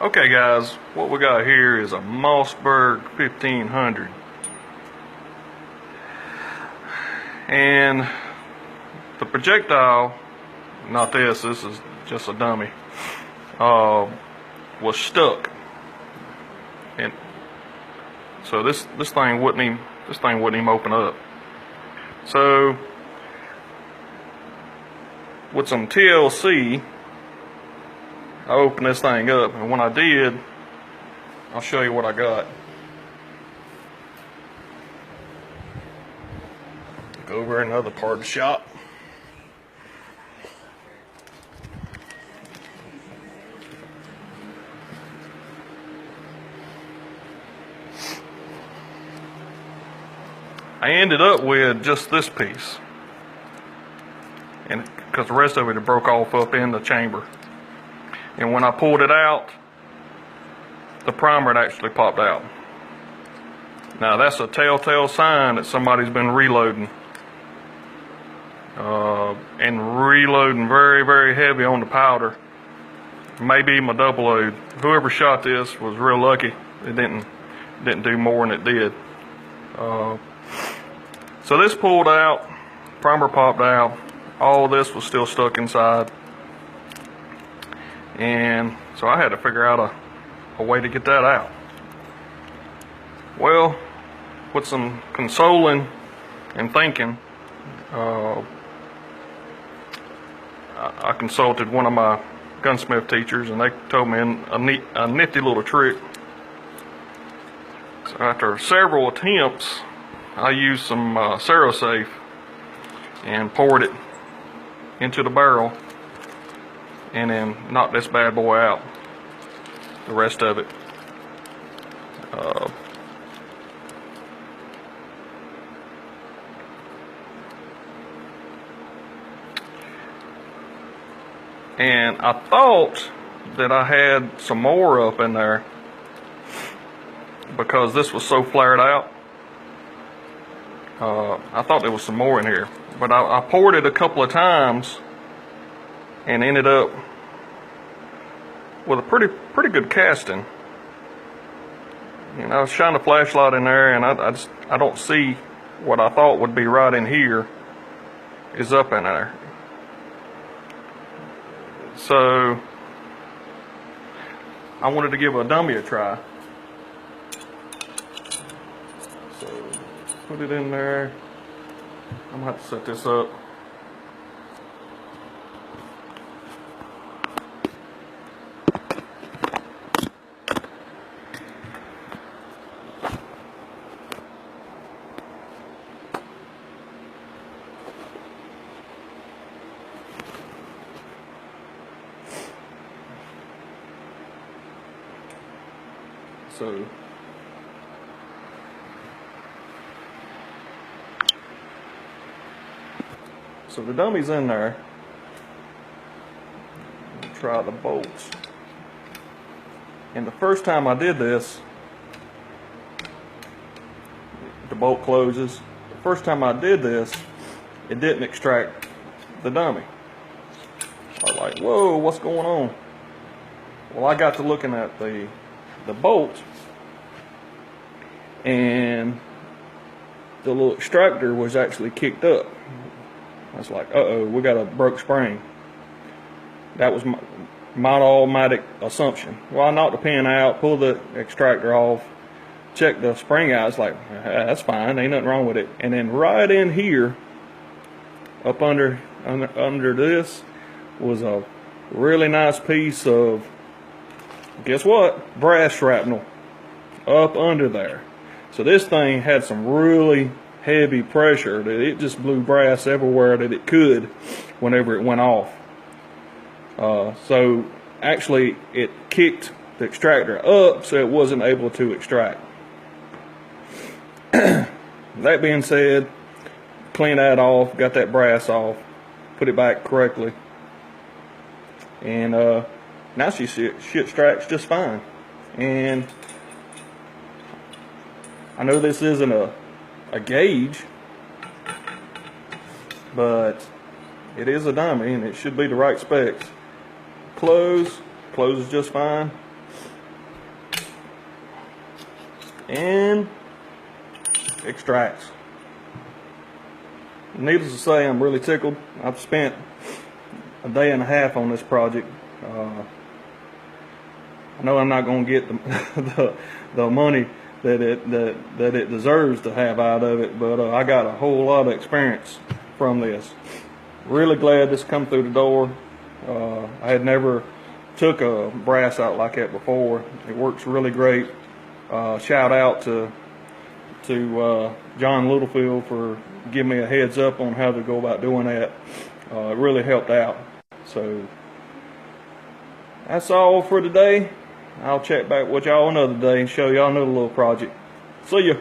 Okay guys, what we got here is a Mossberg 1500. And the projectile, not this is just a dummy, was stuck. And so this thing wouldn't even open up. So with some TLC, I opened this thing up, and when I did, I'll show you what I got. Go over another part of the shop. I ended up with just this piece, and because the rest of it had broke off up in the chamber. And when I pulled it out, the primer had actually popped out. Now that's a telltale sign that somebody's been reloading. And reloading very, very heavy on the powder. Maybe even a double load. Whoever shot this was real lucky. It didn't do more than it did. So this pulled out, primer popped out, all this was still stuck inside. And so I had to figure out a way to get that out. Well, with some consoling and thinking, I consulted one of my gunsmith teachers, and they told me a nifty little trick. So after several attempts, I used some Safe and poured it into the barrel, and then knock this bad boy out, the rest of it. And I thought that I had some more up in there because this was so flared out. I thought there was some more in here, but I poured it a couple of times and ended up with a pretty good casting. And I was shining a flashlight in there, and I don't see what I thought would be right in here is up in there. So I wanted to give a dummy a try. So put it in there. I'm gonna have to set this up. So the dummy's in there. Try the bolts. And the first time I did this, the bolt closes. The first time I did this, it didn't extract the dummy. I was like, whoa, what's going on? Well, I got to looking at the bolt, and the little extractor was actually kicked up. I was like, uh-oh, we got a broke spring. That was my automatic assumption. Well, I knocked the pin out, pulled the extractor off, checked the spring out. It's like, that's fine, ain't nothing wrong with it. And then right in here, up under this, was a really nice piece of, guess what? Brass shrapnel up under there. So this thing had some really heavy pressure that it just blew brass everywhere that it could whenever it went off. So actually it kicked the extractor up so it wasn't able to extract. That being said, clean that off, got that brass off, put it back correctly, and now she extracts just fine. And I know this isn't a gauge, but it is a dummy and it should be the right specs. Closes just fine. and extracts. Needless to say, I'm really tickled. I've spent a day and a half on this project. I know I'm not going to get the money that it deserves to have out of it, but I got a whole lot of experience from this. Really glad this come through the door. I had never took a brass out like that before. It works really great. Shout out to John Littlefield for giving me a heads up on how to go about doing that. It really helped out. So that's all for today. I'll check back with y'all another day and show y'all another little project. See ya.